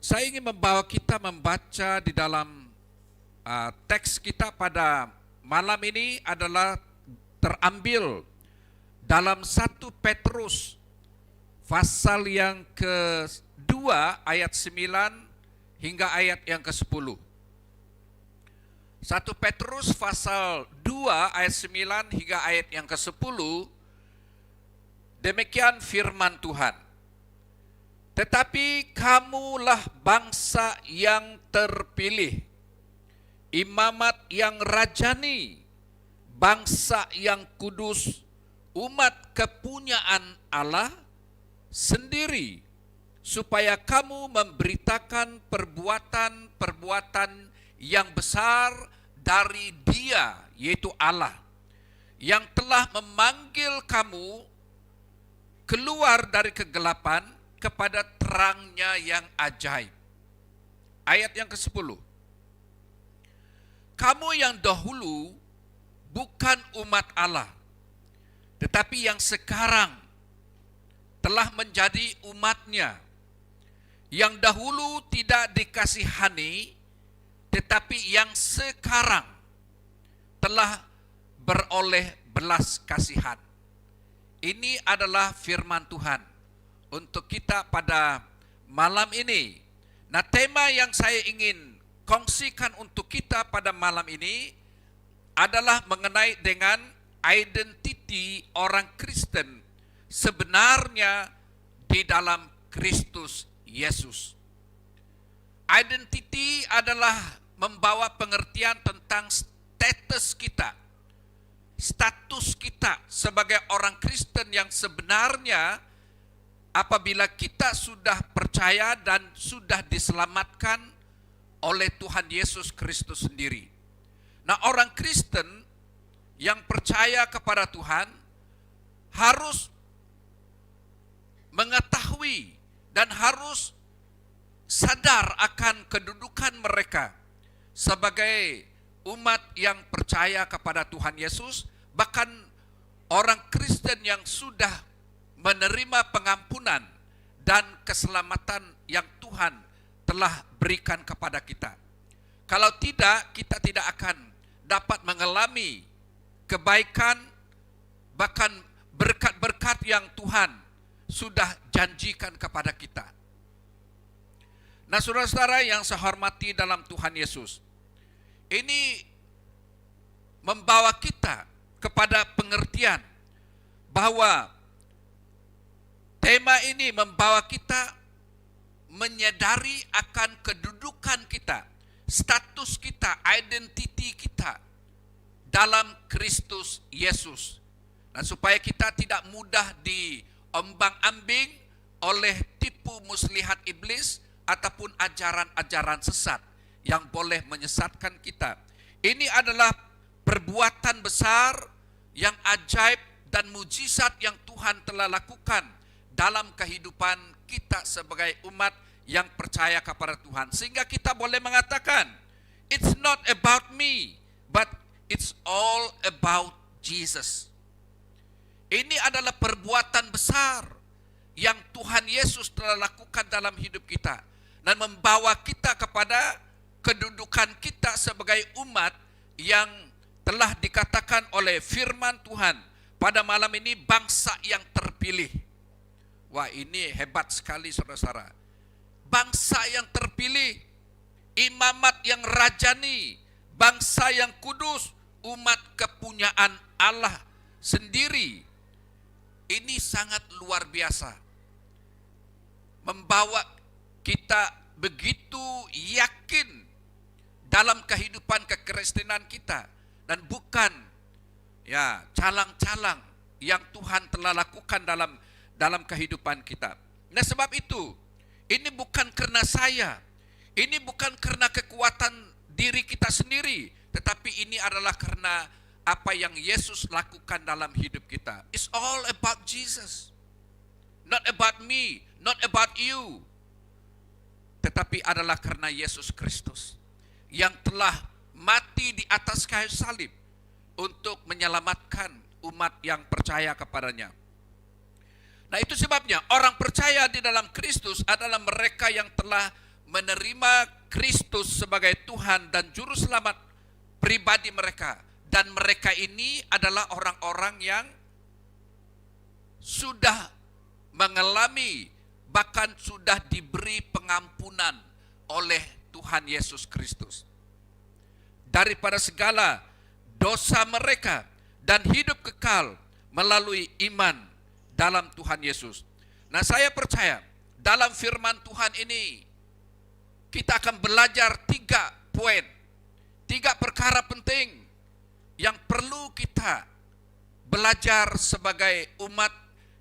Saya ingin membawa kita membaca di dalam teks kita pada malam ini adalah terambil dalam 1 Petrus pasal yang ke-2 ayat 9 hingga ayat yang ke-10. 1 Petrus pasal 2 ayat 9 hingga ayat yang ke-10, demikian firman Tuhan. Tetapi kamulah bangsa yang terpilih, imamat yang rajani, bangsa yang kudus, umat kepunyaan Allah sendiri, supaya kamu memberitakan perbuatan-perbuatan yang besar dari Dia, yaitu Allah, yang telah memanggil kamu keluar dari kegelapan kepada terangnya yang ajaib. Ayat yang ke-10. Kamu yang dahulu bukan umat Allah, tetapi yang sekarang telah menjadi umatnya. Yang dahulu tidak dikasihani, tetapi yang sekarang telah beroleh belas kasihan. Ini adalah firman Tuhan untuk kita pada malam ini. Nah, tema yang saya ingin kongsikan untuk kita pada malam ini adalah mengenai dengan identiti orang Kristen sebenarnya di dalam Kristus Yesus. Identiti adalah membawa pengertian tentang status kita sebagai orang Kristen yang sebenarnya apabila kita sudah percaya dan sudah diselamatkan oleh Tuhan Yesus Kristus sendiri. Nah, orang Kristen yang percaya kepada Tuhan harus mengetahui dan harus sadar akan kedudukan mereka sebagai umat yang percaya kepada Tuhan Yesus. Bahkan orang Kristen yang sudah menerima pengampunan dan keselamatan yang Tuhan telah berikan kepada kita. Kalau tidak, kita tidak akan dapat mengalami kebaikan, bahkan berkat-berkat yang Tuhan sudah janjikan kepada kita. Nah, saudara-saudara yang saya hormati dalam Tuhan Yesus, ini membawa kita kepada pengertian bahwa tema ini membawa kita menyadari akan kedudukan kita, status kita, identiti kita dalam Kristus Yesus. Dan supaya kita tidak mudah diombang-ambing oleh tipu muslihat iblis ataupun ajaran-ajaran sesat yang boleh menyesatkan kita. Ini adalah perbuatan besar yang ajaib dan mujizat yang Tuhan telah lakukan dalam kehidupan kita sebagai umat yang percaya kepada Tuhan. Sehingga kita boleh mengatakan, it's not about me, but it's all about Jesus. Ini adalah perbuatan besar yang Tuhan Yesus telah lakukan dalam hidup kita. Dan membawa kita kepada kedudukan kita sebagai umat yang telah dikatakan oleh firman Tuhan pada malam ini, bangsa yang terpilih. Wah, ini hebat sekali saudara-saudara. Bangsa yang terpilih, imamat yang rajani, bangsa yang kudus, umat kepunyaan Allah sendiri. Ini sangat luar biasa. Membawa kita begitu yakin dalam kehidupan kekristenan kita. Dan bukan calang-calang yang Tuhan telah lakukan dalam kehidupan kita. Nah, sebab itu, ini bukan karena saya, ini bukan karena kekuatan diri kita sendiri, tetapi ini adalah karena apa yang Yesus lakukan dalam hidup kita. It's all about Jesus. Not about me, not about you. Tetapi adalah karena Yesus Kristus yang telah mati di atas kayu salib untuk menyelamatkan umat yang percaya kepadanya. Nah, itu sebabnya orang percaya di dalam Kristus adalah mereka yang telah menerima Kristus sebagai Tuhan dan Juru Selamat pribadi mereka. Dan mereka ini adalah orang-orang yang sudah mengalami, bahkan sudah diberi pengampunan oleh Tuhan Yesus Kristus daripada segala dosa mereka dan hidup kekal melalui iman dalam Tuhan Yesus. Nah, saya percaya dalam firman Tuhan ini kita akan belajar 3 poin, 3 perkara penting yang perlu kita belajar sebagai umat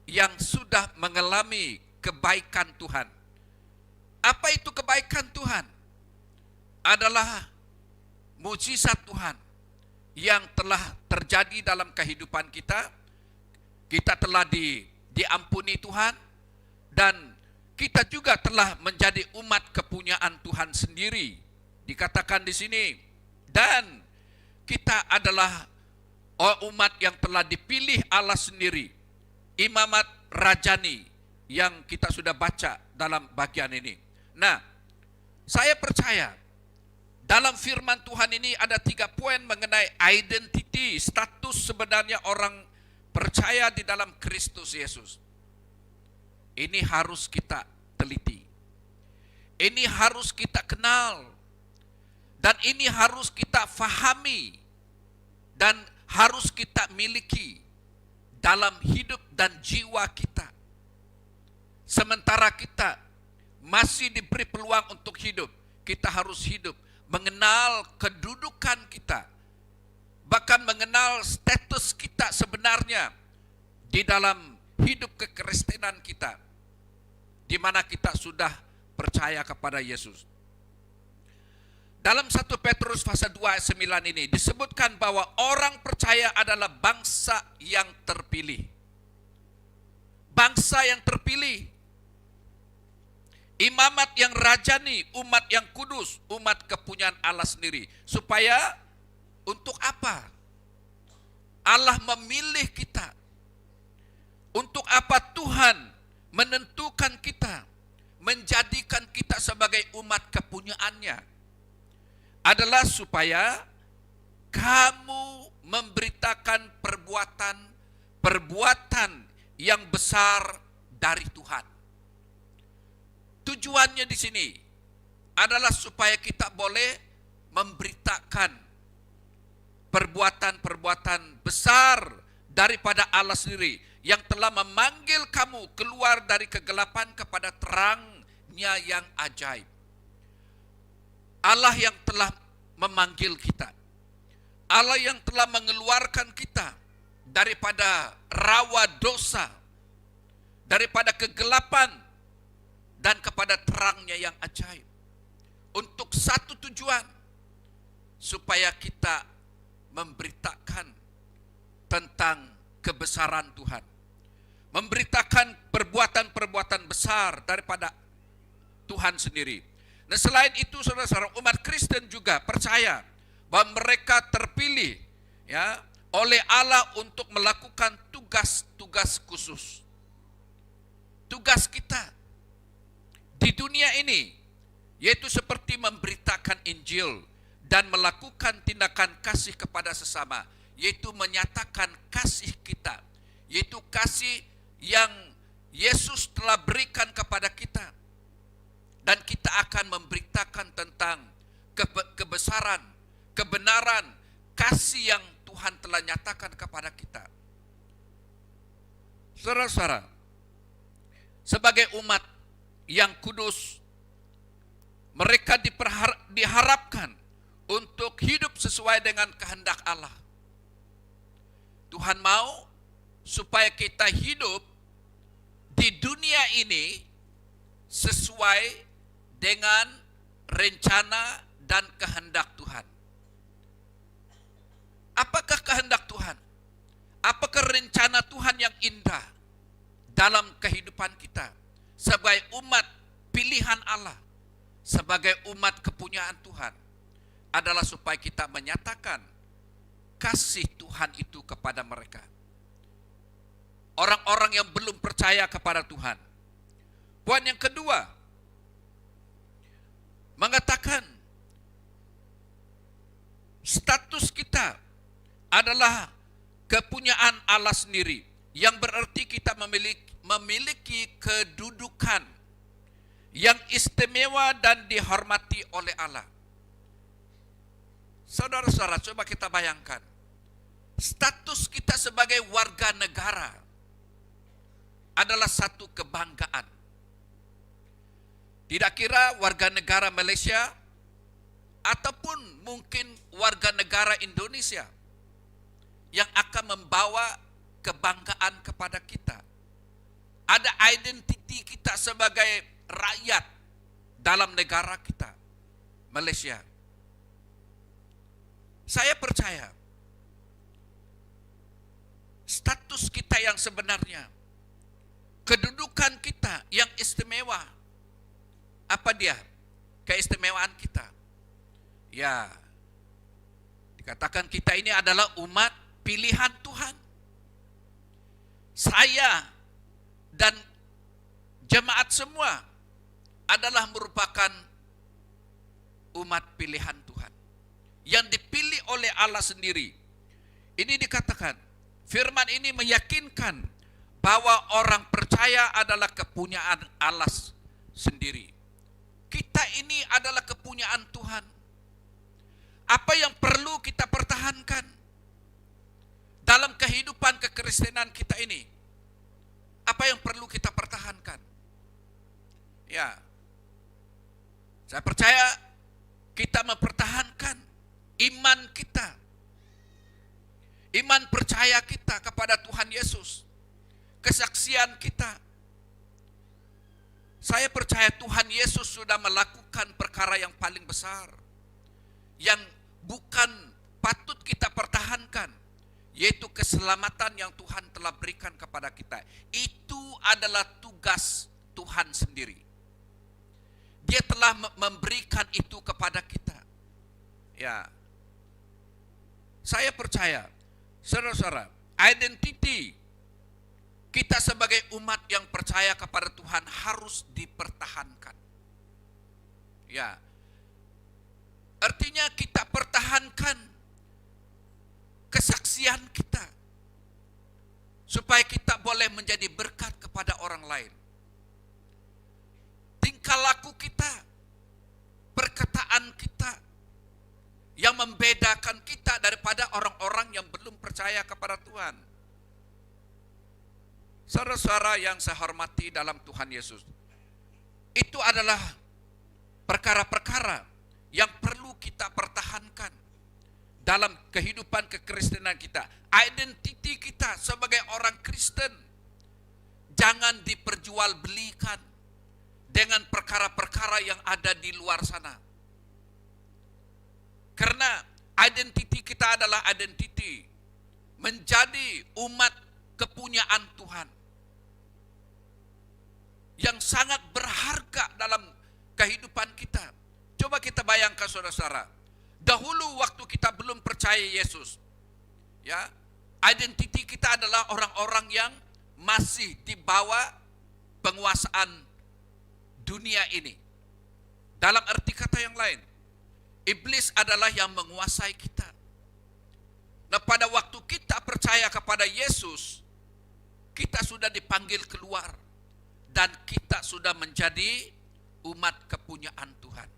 yang sudah mengalami kebaikan Tuhan. Apa itu kebaikan Tuhan? Adalah mujizat Tuhan yang telah terjadi dalam kehidupan kita. Kita telah diampuni Tuhan, dan kita juga telah menjadi umat kepunyaan Tuhan sendiri. Dikatakan di sini, dan kita adalah umat yang telah dipilih Allah sendiri, imamat rajani yang kita sudah baca dalam bagian ini. Nah, saya percaya dalam firman Tuhan ini ada 3 poin mengenai identity, status sebenarnya orang percaya di dalam Kristus Yesus. Ini harus kita teliti. Ini harus kita kenal. Dan ini harus kita fahami. Dan harus kita miliki dalam hidup dan jiwa kita. Sementara kita masih diberi peluang untuk hidup, kita harus hidup mengenal kedudukan kita, bahkan mengenal status kita sebenarnya di dalam hidup kekristenan kita, di mana kita sudah percaya kepada Yesus. Dalam 1 Petrus pasal 2 ayat 9 ini disebutkan bahwa orang percaya adalah bangsa yang terpilih. Bangsa yang terpilih. Imamat yang rajani, umat yang kudus, umat kepunyaan Allah sendiri. Supaya untuk apa? Allah memilih kita. Untuk apa Tuhan menentukan kita, menjadikan kita sebagai umat kepunyaannya? Adalah supaya kamu memberitakan perbuatan yang besar dari Tuhan. Tujuannya di sini adalah supaya kita boleh memberitakan perbuatan-perbuatan besar daripada Allah sendiri yang telah memanggil kamu keluar dari kegelapan kepada terangnya yang ajaib. Allah yang telah memanggil kita, Allah yang telah mengeluarkan kita daripada rawa dosa, daripada kegelapan, dan kepada terangnya yang ajaib. Untuk satu tujuan, supaya kita memberitakan tentang kebesaran Tuhan, memberitakan perbuatan-perbuatan besar daripada Tuhan sendiri. Nah, selain itu saudara-saudara, umat Kristen juga percaya bahwa mereka terpilih ya oleh Allah untuk melakukan tugas-tugas khusus. Tugas kita di dunia ini yaitu seperti memberitakan Injil dan melakukan tindakan kasih kepada sesama, yaitu menyatakan kasih kita, yaitu kasih yang Yesus telah berikan kepada kita. Dan kita akan memberitakan tentang kebesaran, kebenaran, kasih yang Tuhan telah nyatakan kepada kita. Saudara-saudara, sebagai umat yang kudus, mereka diharapkan untuk hidup sesuai dengan kehendak Allah. Tuhan mau supaya kita hidup di dunia ini sesuai dengan rencana dan kehendak Tuhan. Apakah kehendak Tuhan? Apakah rencana Tuhan yang indah dalam kehidupan kita sebagai umat pilihan Allah, sebagai umat kepunyaan Tuhan? Adalah supaya kita menyatakan kasih Tuhan itu kepada mereka, orang-orang yang belum percaya kepada Tuhan. Poin yang kedua, mengatakan status kita adalah kepunyaan Allah sendiri, yang berarti kita memiliki kedudukan yang istimewa dan dihormati oleh Allah. Saudara-saudara, coba kita bayangkan status kita sebagai warga negara adalah satu kebanggaan. Tidak kira warga negara Malaysia ataupun mungkin warga negara Indonesia yang akan membawa kebanggaan kepada kita. Ada identiti kita sebagai rakyat dalam negara kita, Malaysia. Saya percaya status kita yang sebenarnya, kedudukan kita yang istimewa. Apa dia keistimewaan kita? Ya, dikatakan kita ini adalah umat pilihan Tuhan. Saya dan jemaat semua adalah merupakan umat pilihan Tuhan yang dipilih oleh Allah sendiri. Ini dikatakan, firman ini meyakinkan bahwa orang percaya adalah kepunyaan Allah sendiri. Kita ini adalah kepunyaan Tuhan. Apa yang perlu kita pertahankan dalam kehidupan kekristenan kita ini? Apa yang perlu kita pertahankan? Ya, saya percaya kita mempertahankan iman kita, iman percaya kita kepada Tuhan Yesus, kesaksian kita. Saya percaya Tuhan Yesus sudah melakukan perkara yang paling besar, yang bukan patut kita pertahankan, yaitu keselamatan yang Tuhan telah berikan kepada kita. Itu adalah tugas Tuhan sendiri. Dia telah memberikan itu kepada kita. Ya, saya percaya, saudara-saudara, identiti kita sebagai umat yang percaya kepada Tuhan harus dipertahankan. Ya, artinya kita pertahankan kesaksian kita supaya kita boleh menjadi berkat kepada orang lain. Tingkah laku kita, perkataan kita yang membedakan kita daripada orang-orang yang belum percaya kepada Tuhan. Saudara-saudara yang saya hormati dalam Tuhan Yesus, itu adalah perkara-perkara yang perlu kita pertahankan dalam kehidupan kekristenan kita. Identiti kita sebagai orang Kristen jangan diperjualbelikan dengan perkara-perkara yang ada di luar sana. Karena identiti kita adalah identiti menjadi umat kepunyaan Tuhan yang sangat berharga dalam kehidupan kita. Coba kita bayangkan, saudara-saudara, dahulu waktu kita belum percaya Yesus, ya, identiti kita adalah orang-orang yang masih di bawah penguasaan dunia ini. Dalam arti kata yang lain, iblis adalah yang menguasai kita. Nah, pada waktu kita percaya kepada Yesus, kita sudah dipanggil keluar dan kita sudah menjadi umat kepunyaan Tuhan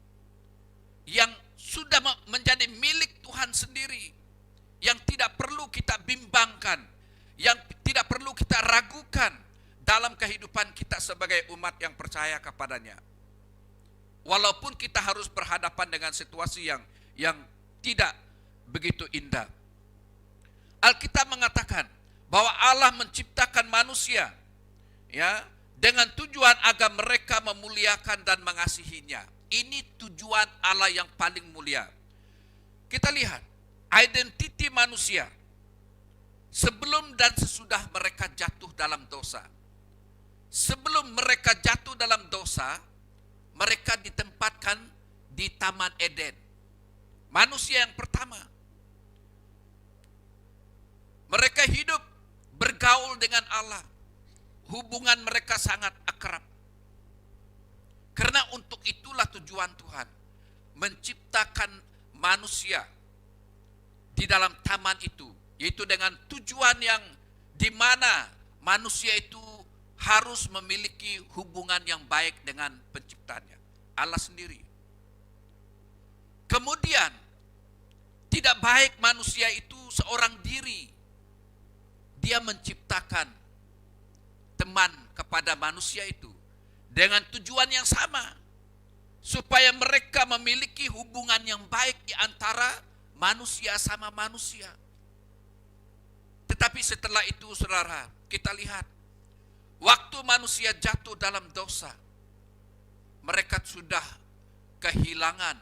yang sudah menjadi milik Tuhan sendiri, yang tidak perlu kita bimbangkan, yang tidak perlu kita ragukan dalam kehidupan kita sebagai umat yang percaya kepadanya. Walaupun kita harus berhadapan dengan situasi yang tidak begitu indah. Alkitab mengatakan bahwa Allah menciptakan manusia, ya, dengan tujuan agar mereka memuliakan dan mengasihinya. Ini tujuan Allah yang paling mulia. Kita lihat identiti manusia sebelum dan sesudah mereka jatuh dalam dosa. Sebelum mereka jatuh dalam dosa, mereka ditempatkan di Taman Eden. Manusia yang pertama. Mereka hidup bergaul dengan Allah. Hubungan mereka sangat akrab. Karena untuk itulah tujuan Tuhan. menciptakan manusia di dalam taman itu, yaitu dengan tujuan yang di mana manusia itu harus memiliki hubungan yang baik dengan penciptanya, Allah sendiri. Kemudian, tidak baik manusia itu seorang diri. Dia menciptakan teman kepada manusia itu dengan tujuan yang sama, supaya mereka memiliki hubungan yang baik di antara manusia sama manusia. Tetapi setelah itu, saudara, kita lihat, waktu manusia jatuh dalam dosa, mereka sudah kehilangan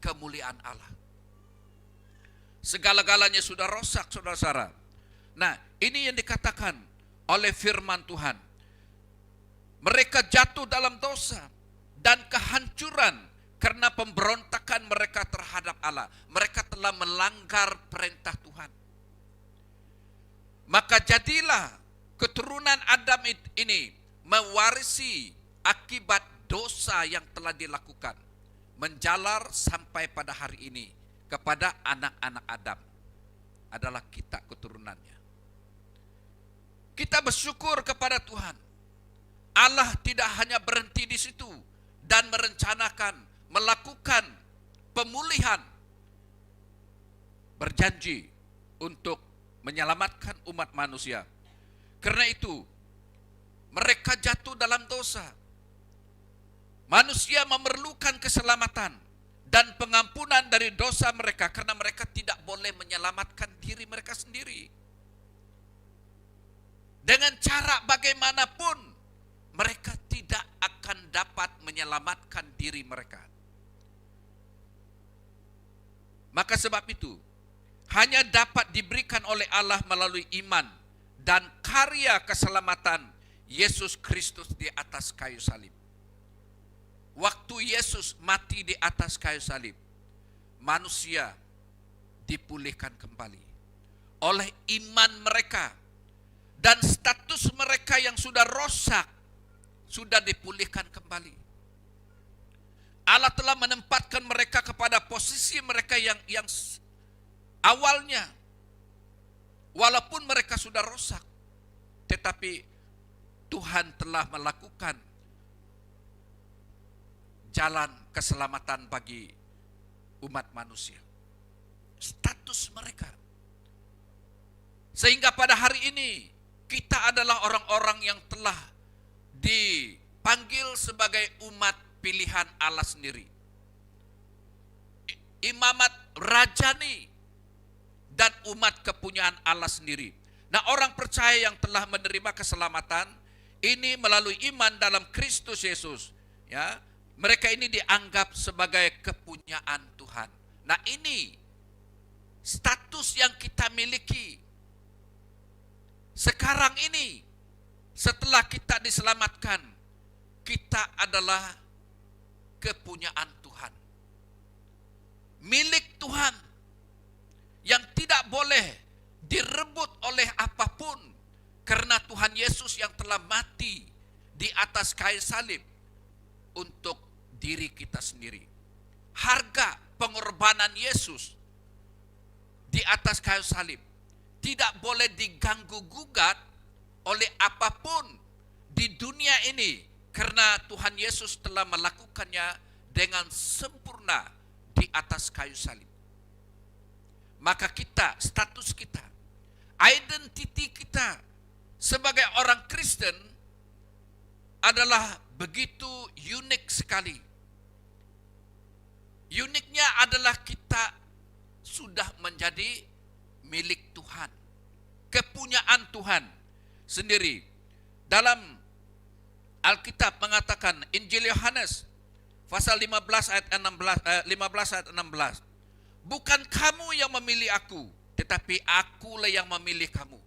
kemuliaan Allah. Segala-galanya sudah rosak, saudara-saudara. Nah, ini yang dikatakan oleh firman Tuhan. Mereka jatuh dalam dosa dan kehancuran karena pemberontakan mereka terhadap Allah. Mereka telah melanggar perintah Tuhan. Maka jadilah keturunan Adam ini mewarisi akibat dosa yang telah dilakukan, menjalar sampai pada hari ini kepada anak-anak Adam, adalah kita keturunannya. Kita bersyukur kepada Tuhan. Allah tidak hanya berhenti di situ dan merencanakan, melakukan pemulihan, berjanji untuk menyelamatkan umat manusia. Karena itu, mereka jatuh dalam dosa. Manusia memerlukan keselamatan dan pengampunan dari dosa mereka, karena mereka tidak boleh menyelamatkan diri mereka sendiri. Dengan cara bagaimanapun, mereka tidak akan dapat menyelamatkan diri mereka. Maka sebab itu, hanya dapat diberikan oleh Allah melalui iman dan karya keselamatan Yesus Kristus di atas kayu salib. Waktu Yesus mati di atas kayu salib, manusia dipulihkan kembali oleh iman mereka, dan status mereka yang sudah rosak sudah dipulihkan kembali. Allah telah menempatkan mereka kepada posisi mereka yang awalnya, walaupun mereka sudah rosak, tetapi Tuhan telah melakukan jalan keselamatan bagi umat manusia. Status mereka. Sehingga pada hari ini, kita adalah orang-orang yang telah dipanggil sebagai umat pilihan Allah sendiri. Imamat rajani dan umat kepunyaan Allah sendiri. Nah, orang percaya yang telah menerima keselamatan ini melalui iman dalam Kristus Yesus, ya, mereka ini dianggap sebagai kepunyaan Tuhan. Nah, ini status yang kita miliki sekarang ini. Setelah kita diselamatkan, kita adalah kepunyaan Tuhan, milik Tuhan, yang tidak boleh direbut oleh apapun, karena Tuhan Yesus yang telah mati di atas kayu salib untuk diri kita sendiri. Harga pengorbanan Yesus di atas kayu salib tidak boleh diganggu gugat oleh apapun di dunia ini, karena Tuhan Yesus telah melakukannya dengan sempurna di atas kayu salib. Maka kita, status kita, identiti kita sebagai orang Kristen adalah begitu unik sekali. Uniknya adalah kita sudah menjadi milik Tuhan, kepunyaan Tuhan sendiri. Dalam Alkitab mengatakan, Injil Yohanes pasal 15 ayat 16, bukan kamu yang memilih aku, tetapi akulah yang memilih kamu.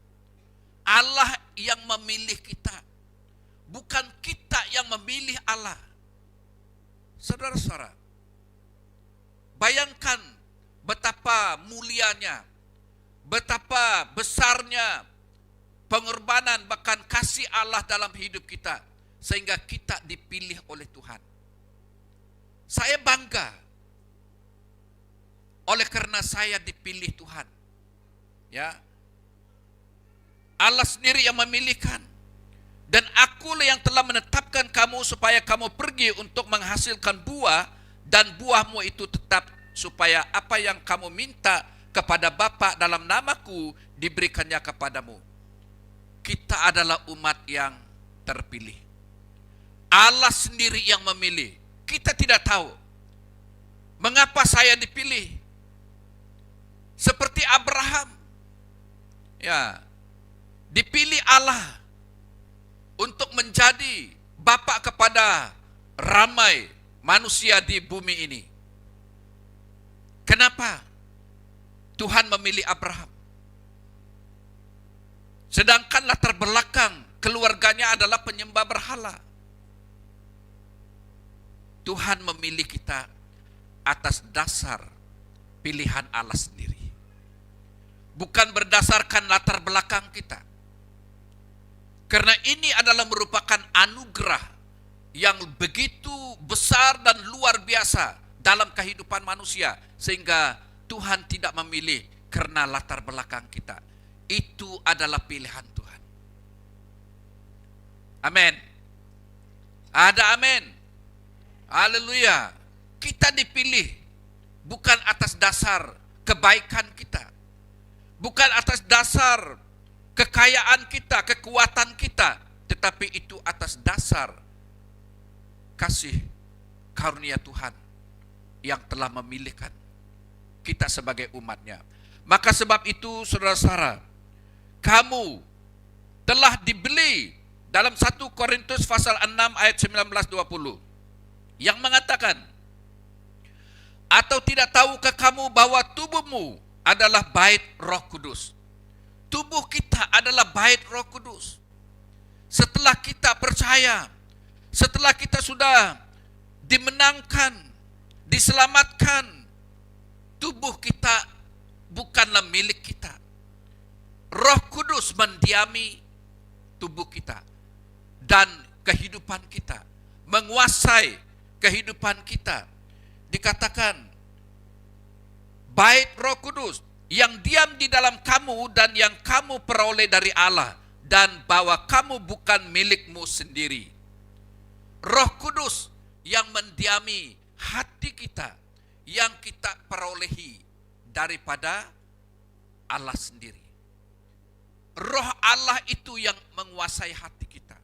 Allah yang memilih kita, bukan kita yang memilih Allah. Saudara-saudara, bayangkan betapa mulianya, betapa besarnya pengorbanan bahkan kasih Allah dalam hidup kita, sehingga kita dipilih oleh Tuhan. Saya bangga oleh karena saya dipilih Tuhan. Ya. Allah sendiri yang memilihkan. Dan akulah yang telah menetapkan kamu supaya kamu pergi untuk menghasilkan buah, dan buahmu itu tetap, supaya apa yang kamu minta kepada Bapa dalam namaku diberikannya kepadamu. Kita adalah umat yang terpilih. Allah sendiri yang memilih. Kita tidak tahu mengapa saya dipilih. Seperti Abraham, ya, dipilih Allah untuk menjadi bapa kepada ramai manusia di bumi ini. Kenapa Tuhan memilih Abraham? Sedangkan latar belakang keluarganya adalah penyembah berhala. Tuhan memilih kita atas dasar pilihan Allah sendiri. Bukan berdasarkan latar belakang kita. Karena ini adalah merupakan anugerah yang begitu besar dan luar biasa dalam kehidupan manusia. Sehingga Tuhan tidak memilih karena latar belakang kita. Itu adalah pilihan Tuhan. Amin. Ada amin. Haleluya. Kita dipilih bukan atas dasar kebaikan kita. Bukan atas dasar kekayaan kita, kekuatan kita, tetapi itu atas dasar kasih karunia Tuhan yang telah memilihkan kita sebagai umatnya. Maka sebab itu, saudara-saudara, kamu telah dibeli dalam 1 Korintus pasal 6 ayat 19-20 yang mengatakan, atau tidak tahukah kamu bahwa tubuhmu adalah bait Roh Kudus? Tubuh kita adalah bait Roh Kudus. Setelah kita percaya, setelah kita sudah dimenangkan, diselamatkan, tubuh kita bukanlah milik kita. Roh Kudus mendiami tubuh kita dan kehidupan kita, menguasai kehidupan kita. Dikatakan bait Roh Kudus yang diam di dalam kamu dan yang kamu peroleh dari Allah, dan bahwa kamu bukan milikmu sendiri. Roh Kudus yang mendiami hati kita, yang kita perolehi daripada Allah sendiri. Roh Allah itu yang menguasai hati kita.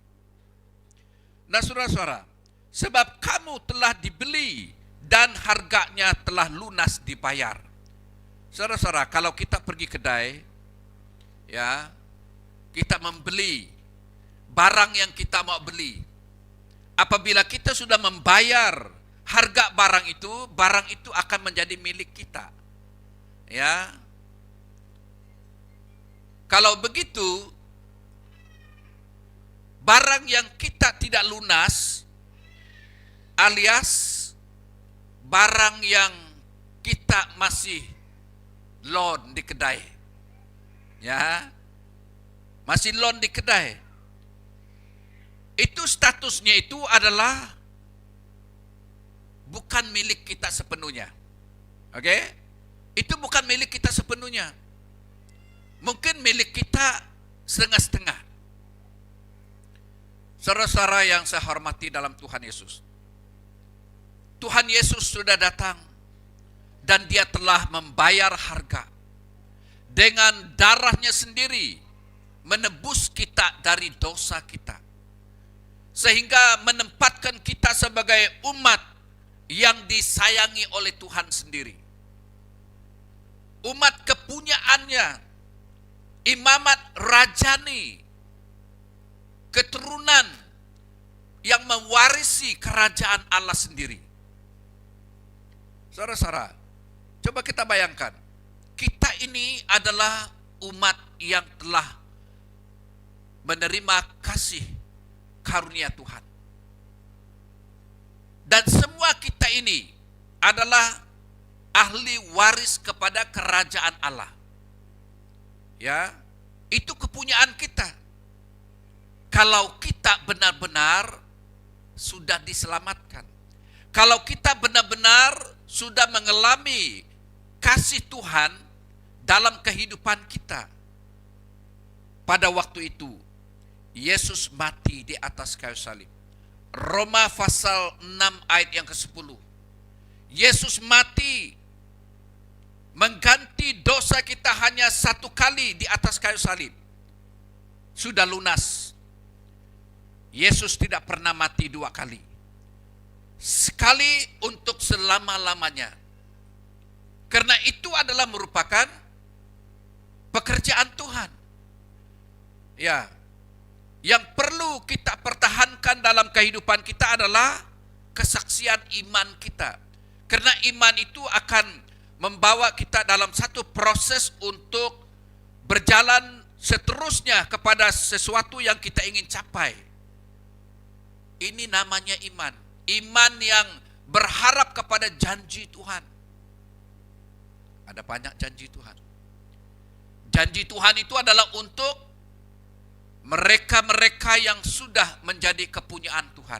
Nah, saudara-saudara, sebab kamu telah dibeli dan harganya telah lunas dibayar. Saudara-saudara, kalau kita pergi kedai, ya, kita membeli barang yang kita mau beli. Apabila kita sudah membayar harga barang itu akan menjadi milik kita. Ya. Kalau begitu, barang yang kita tidak lunas, alias barang yang kita masih loan di kedai, ya, masih loan di kedai, itu statusnya itu adalah bukan milik kita sepenuhnya. Oke? Itu bukan milik kita sepenuhnya. Mungkin milik kita setengah-setengah. Saudara-saudara yang saya hormati dalam Tuhan Yesus, Tuhan Yesus sudah datang dan dia telah membayar harga. Dengan darahnya sendiri menebus kita dari dosa kita. Sehingga menempatkan kita sebagai umat yang disayangi oleh Tuhan sendiri. Umat kepunyaannya, imamat rajani, keturunan yang mewarisi kerajaan Allah sendiri. Saudara-saudara, coba kita bayangkan, kita ini adalah umat yang telah menerima kasih karunia Tuhan. Dan semua kita ini adalah ahli waris kepada kerajaan Allah. Ya, itu kepunyaan kita. Kalau kita benar-benar sudah diselamatkan. Kalau kita benar-benar sudah mengalami kasih Tuhan dalam kehidupan kita. Pada waktu itu, Yesus mati di atas kayu salib. Roma pasal 6 ayat yang ke-10. Yesus mati mengganti dosa kita hanya satu kali di atas kayu salib. Sudah lunas. Yesus tidak pernah mati dua kali. Sekali untuk selama-lamanya. Karena itu adalah merupakan pekerjaan Tuhan. Ya, yang perlu kita pertahankan dalam kehidupan kita adalah kesaksian iman kita. Karena iman itu akan membawa kita dalam satu proses untuk berjalan seterusnya kepada sesuatu yang kita ingin capai. Ini namanya iman. Iman yang berharap kepada janji Tuhan. Ada banyak janji Tuhan. Janji Tuhan itu adalah untuk mereka-mereka yang sudah menjadi kepunyaan Tuhan,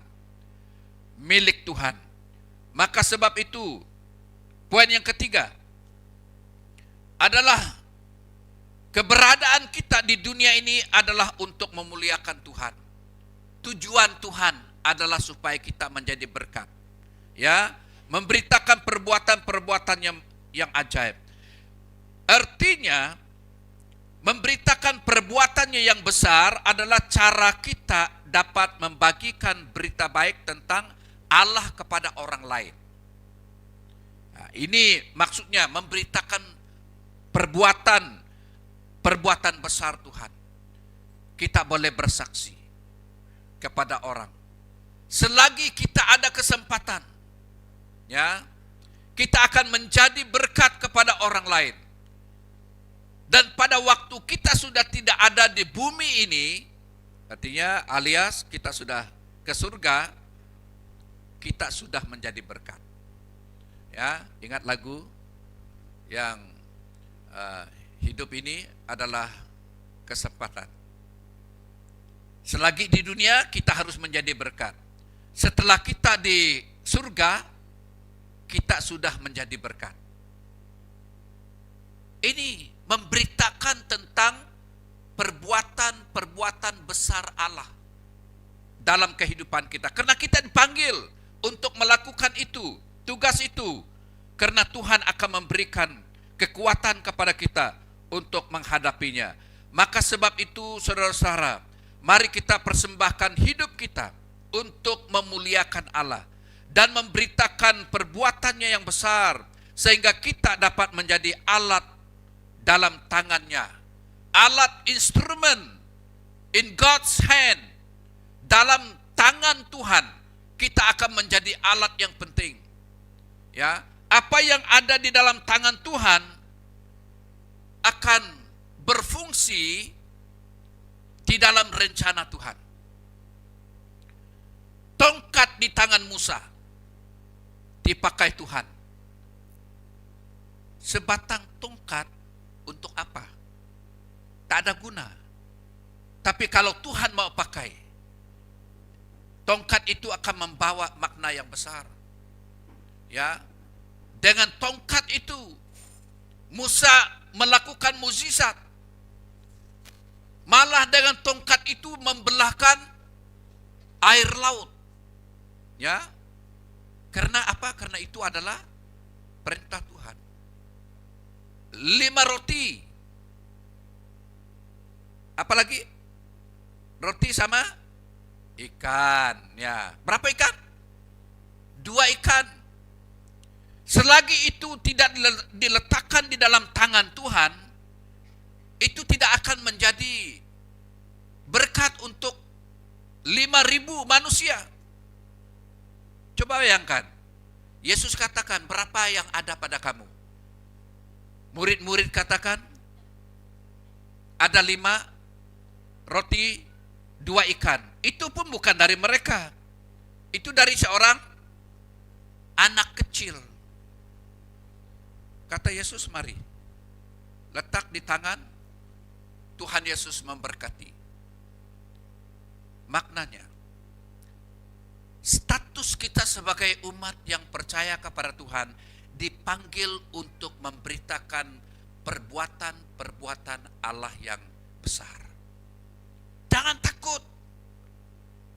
milik Tuhan. Maka sebab itu, poin yang ketiga adalah keberadaan kita di dunia ini adalah untuk memuliakan Tuhan. Tujuan Tuhan adalah supaya kita menjadi berkat. Ya, memberitakan perbuatan-perbuatan yang ajaib. Artinya, memberitakan perbuatannya yang besar adalah cara kita dapat membagikan berita baik tentang Allah kepada orang lain. Nah, ini maksudnya memberitakan perbuatan besar Tuhan. Kita boleh bersaksi kepada orang. Selagi kita ada kesempatan, ya, kita akan menjadi berkat kepada orang lain. Dan pada waktu kita sudah tidak ada di bumi ini, artinya alias kita sudah ke surga, kita sudah menjadi berkat. Ya, ingat lagu yang hidup ini adalah kesempatan. Selagi di dunia kita harus menjadi berkat. Setelah kita di surga, kita sudah menjadi berkat. Ini memberitakan tentang perbuatan-perbuatan besar Allah dalam kehidupan kita. Karena kita dipanggil untuk melakukan itu, tugas itu. Karena Tuhan akan memberikan kekuatan kepada kita untuk menghadapinya. Maka sebab itu, saudara-saudara, mari kita persembahkan hidup kita untuk memuliakan Allah dan memberitakan perbuatannya yang besar, sehingga kita dapat menjadi alat dalam tangannya, alat instrumen in God's hand. Dalam tangan Tuhan kita akan menjadi alat yang penting. Ya, apa yang ada di dalam tangan Tuhan akan berfungsi di dalam rencana Tuhan. Tongkat di tangan Musa dipakai Tuhan. Sebatang tongkat untuk apa? Tak ada guna. Tapi kalau Tuhan mau pakai, tongkat itu akan membawa makna yang besar. Ya, dengan tongkat itu Musa melakukan mukjizat. Malah dengan tongkat itu membelahkan air laut. Ya. Karena apa? Karena itu adalah perintah Tuhan. 5 roti. Apalagi? Roti sama ikan. Ya. Berapa ikan? 2 ikan. Selagi itu tidak diletakkan di dalam tangan Tuhan, itu tidak akan menjadi berkat untuk 5.000 manusia. Coba bayangkan, Yesus katakan, berapa yang ada pada kamu? Murid-murid katakan, ada 5 roti, 2 ikan. Itu pun bukan dari mereka. Itu dari seorang anak kecil. Kata Yesus, mari, letak di tangan, Tuhan Yesus memberkati. Maknanya, status kita sebagai umat yang percaya kepada Tuhan dipanggil untuk memberitakan perbuatan-perbuatan Allah yang besar. Jangan takut.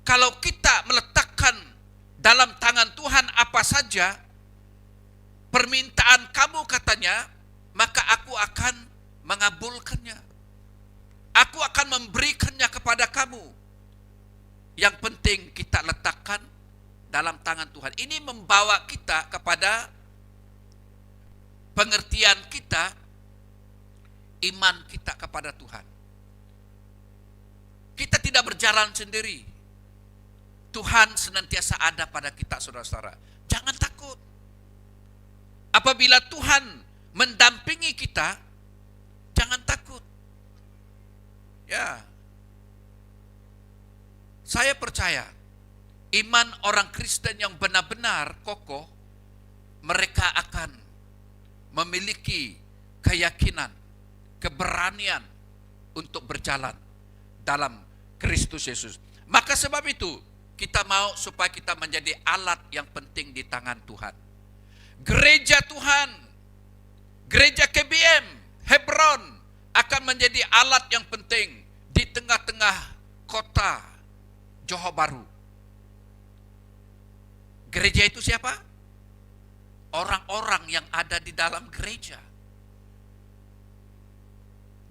Kalau kita meletakkan dalam tangan Tuhan apa saja permintaan kamu katanya, maka aku akan mengabulkannya. Aku akan memberikannya kepada kamu. Yang penting kita letakkan dalam tangan Tuhan. Ini membawa kita kepada pengertian kita, iman kita kepada Tuhan. Kita tidak berjalan sendiri. Tuhan senantiasa ada pada kita, saudara-saudara. Jangan takut. Apabila Tuhan mendampingi kita, jangan takut. Ya. Saya percaya iman orang Kristen yang benar-benar kokoh, mereka akan memiliki keyakinan, keberanian untuk berjalan dalam Kristus Yesus. Maka sebab itu, kita mau supaya kita menjadi alat yang penting di tangan Tuhan. Gereja Tuhan, gereja KBM, Hebron akan menjadi alat yang penting di tengah-tengah kota Johor Bahru. Gereja itu siapa? Orang-orang yang ada di dalam gereja.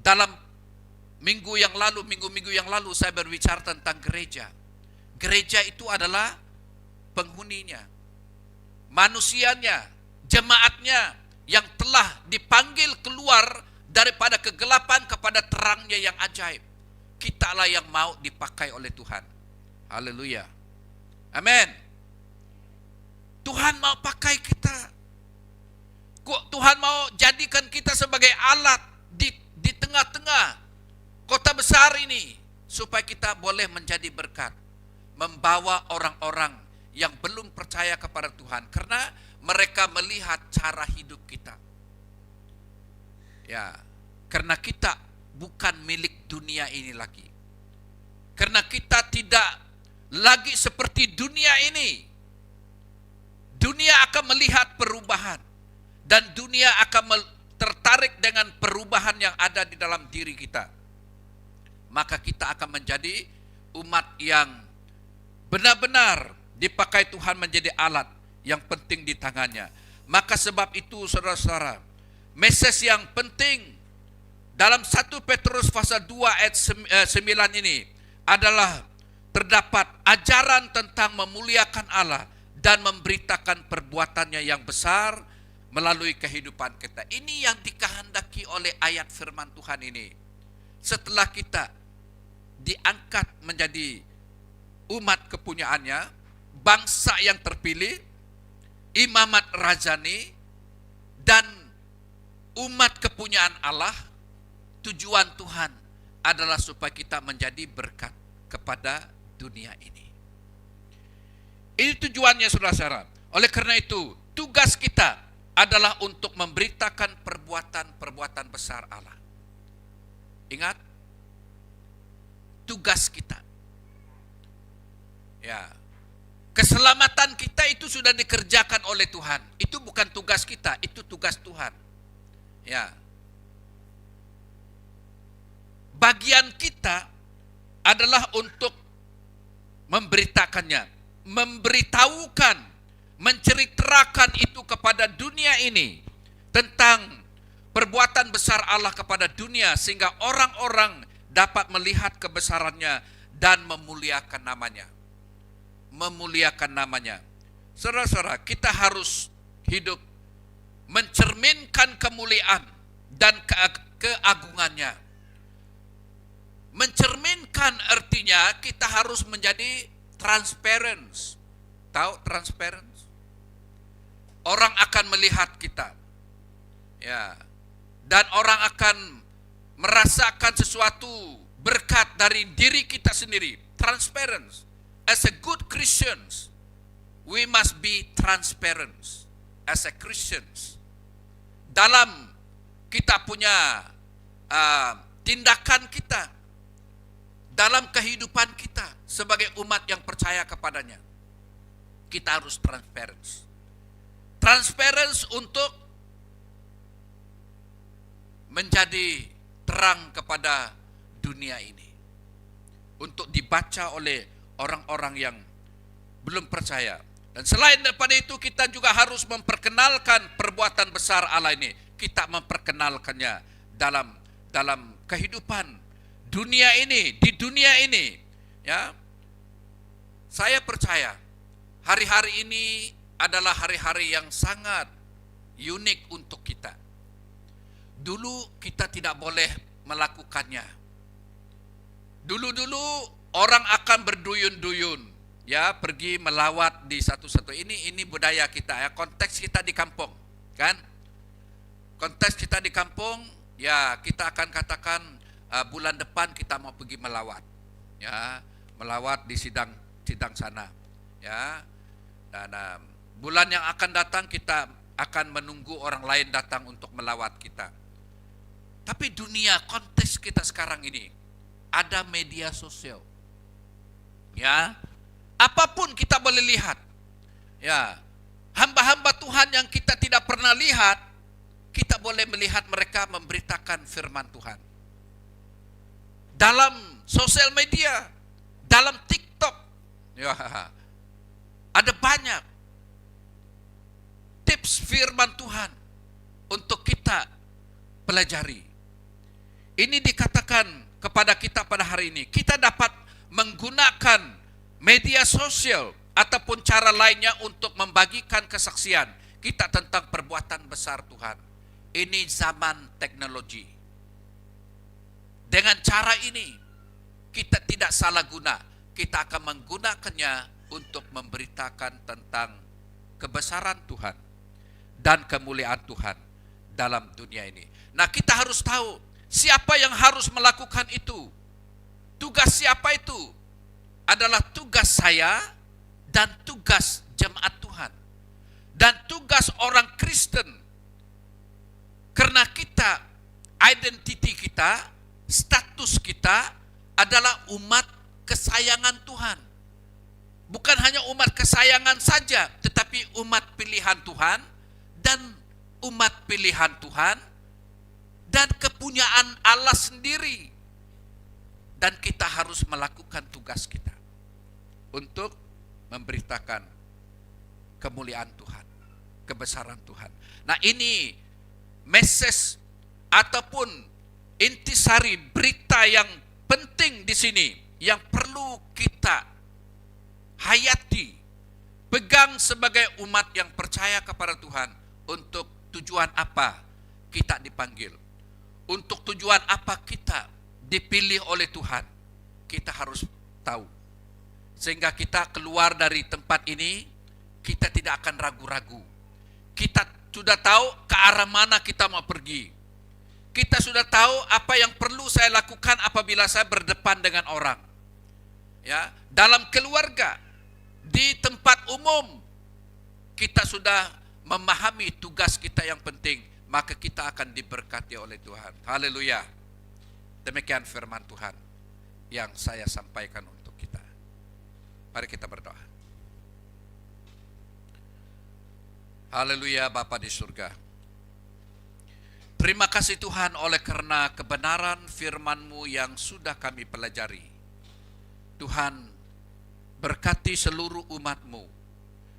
Dalam minggu yang lalu saya berbicara tentang gereja. Gereja itu adalah penghuninya, manusianya, jemaatnya yang telah dipanggil keluar daripada kegelapan kepada terangnya yang ajaib. Kitalah yang mau dipakai oleh Tuhan. Haleluya. Amin. Tuhan mau pakai kita. Tuhan mau jadikan kita sebagai alat di tengah-tengah kota besar ini, supaya kita boleh menjadi berkat, membawa orang-orang yang belum percaya kepada Tuhan, karena mereka melihat cara hidup kita. Ya, karena kita bukan milik dunia ini lagi. Karena kita tidak lagi seperti dunia ini. Dunia akan melihat perubahan, dan dunia akan tertarik dengan perubahan yang ada di dalam diri kita. Maka kita akan menjadi umat yang benar-benar dipakai Tuhan menjadi alat yang penting di tangannya. Maka sebab itu, saudara-saudara, message yang penting dalam 1 Petrus pasal 2 ayat 9 ini adalah terdapat ajaran tentang memuliakan Allah dan memberitakan perbuatannya yang besar melalui kehidupan kita. Ini yang dikehendaki oleh ayat firman Tuhan ini. Setelah kita diangkat menjadi umat kepunyaannya, bangsa yang terpilih, imamat rajani, dan umat kepunyaan Allah, tujuan Tuhan adalah supaya kita menjadi berkat kepada dunia ini. Ini tujuannya, saudara-saudara. Oleh karena itu, tugas kita adalah untuk memberitakan perbuatan-perbuatan besar Allah. Ingat, tugas kita. Ya. Keselamatan kita itu sudah dikerjakan oleh Tuhan. Itu bukan tugas kita, itu tugas Tuhan. Ya. Bagian kita adalah untuk memberitakannya, memberitahukan, menceritakan itu kepada dunia ini tentang perbuatan besar Allah kepada dunia, sehingga orang-orang dapat melihat kebesarannya dan memuliakan namanya. Memuliakan namanya. Saudara-saudara, kita harus hidup mencerminkan kemuliaan dan keagungannya. Mencerminkan artinya kita harus menjadi transparent. Tahu transparent? Orang akan melihat kita. Ya. Dan orang akan merasakan sesuatu berkat dari diri kita sendiri. Transparent. As a good Christians, we must be transparent. As a Christians, dalam kita punya tindakan kita, dalam kehidupan kita sebagai umat yang percaya kepadanya, kita harus transparent. transparency untuk menjadi terang kepada dunia ini, untuk dibaca oleh orang-orang yang belum percaya. Dan selain daripada itu, kita juga harus memperkenalkan perbuatan besar Allah ini. Kita memperkenalkannya dalam kehidupan dunia ini, di dunia ini, ya. Saya percaya hari-hari ini adalah hari-hari yang sangat unik untuk kita. Dulu kita tidak boleh melakukannya. Dulu orang akan berduyun-duyun, ya, pergi melawat di satu-satu. Ini budaya kita, ya, konteks kita di kampung, kan? Konteks kita di kampung, ya, kita akan katakan bulan depan kita mau pergi melawat, ya, melawat di sidang sana, ya. Dan bulan yang akan datang kita akan menunggu orang lain datang untuk melawat kita. Tapi dunia, konteks kita sekarang ini ada media sosial, ya. Apapun kita boleh lihat, ya. Hamba-hamba Tuhan yang kita tidak pernah lihat, kita boleh melihat mereka memberitakan firman Tuhan dalam sosial media, dalam TikTok, ya. Ada banyak tips firman Tuhan untuk kita pelajari. Ini dikatakan kepada kita pada hari ini, kita dapat menggunakan media sosial ataupun cara lainnya untuk membagikan kesaksian kita tentang perbuatan besar Tuhan. Ini zaman teknologi. Dengan cara ini, kita tidak salah guna. Kita akan menggunakannya untuk memberitakan tentang kebesaran Tuhan dan kemuliaan Tuhan dalam dunia ini. Nah, kita harus tahu siapa yang harus melakukan itu. Tugas siapa itu? Adalah tugas saya dan tugas jemaat Tuhan. Dan tugas orang Kristen. Karena kita, identiti kita, status kita adalah umat kesayangan Tuhan. Bukan hanya umat kesayangan saja, tetapi umat pilihan Tuhan dan umat pilihan Tuhan dan kepunyaan Allah sendiri. Dan kita harus melakukan tugas kita untuk memberitakan kemuliaan Tuhan, kebesaran Tuhan. Nah, ini message ataupun intisari berita yang penting di sini yang perlu kita hayati, pegang sebagai umat yang percaya kepada Tuhan. Untuk tujuan apa kita dipanggil? Untuk tujuan apa kita dipilih oleh Tuhan? Kita harus tahu. Sehingga kita keluar dari tempat ini, kita tidak akan ragu-ragu. Kita sudah tahu ke arah mana kita mau pergi. Kita sudah tahu apa yang perlu saya lakukan apabila saya berdepan dengan orang. Ya, dalam keluarga, di tempat umum, kita sudah memahami tugas kita yang penting, maka kita akan diberkati oleh Tuhan. Haleluya. Demikian firman Tuhan yang saya sampaikan untuk kita. Mari kita berdoa. Haleluya. Bapa di surga, terima kasih Tuhan oleh karena kebenaran firman-Mu yang sudah kami pelajari. Tuhan, berkati seluruh umat-Mu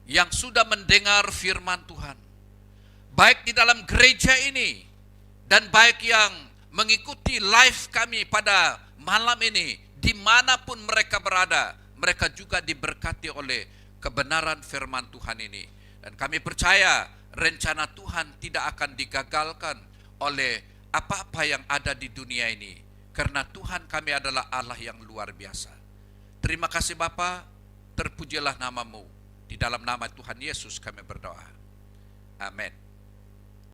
yang sudah mendengar firman Tuhan, baik di dalam gereja ini dan baik yang mengikuti live kami pada malam ini, dimanapun mereka berada, mereka juga diberkati oleh kebenaran firman Tuhan ini. Dan kami percaya rencana Tuhan tidak akan digagalkan oleh apa-apa yang ada di dunia ini, karena Tuhan kami adalah Allah yang luar biasa. Terima kasih Bapa, terpujilah nama-Mu. Di dalam nama Tuhan Yesus kami berdoa. Amin.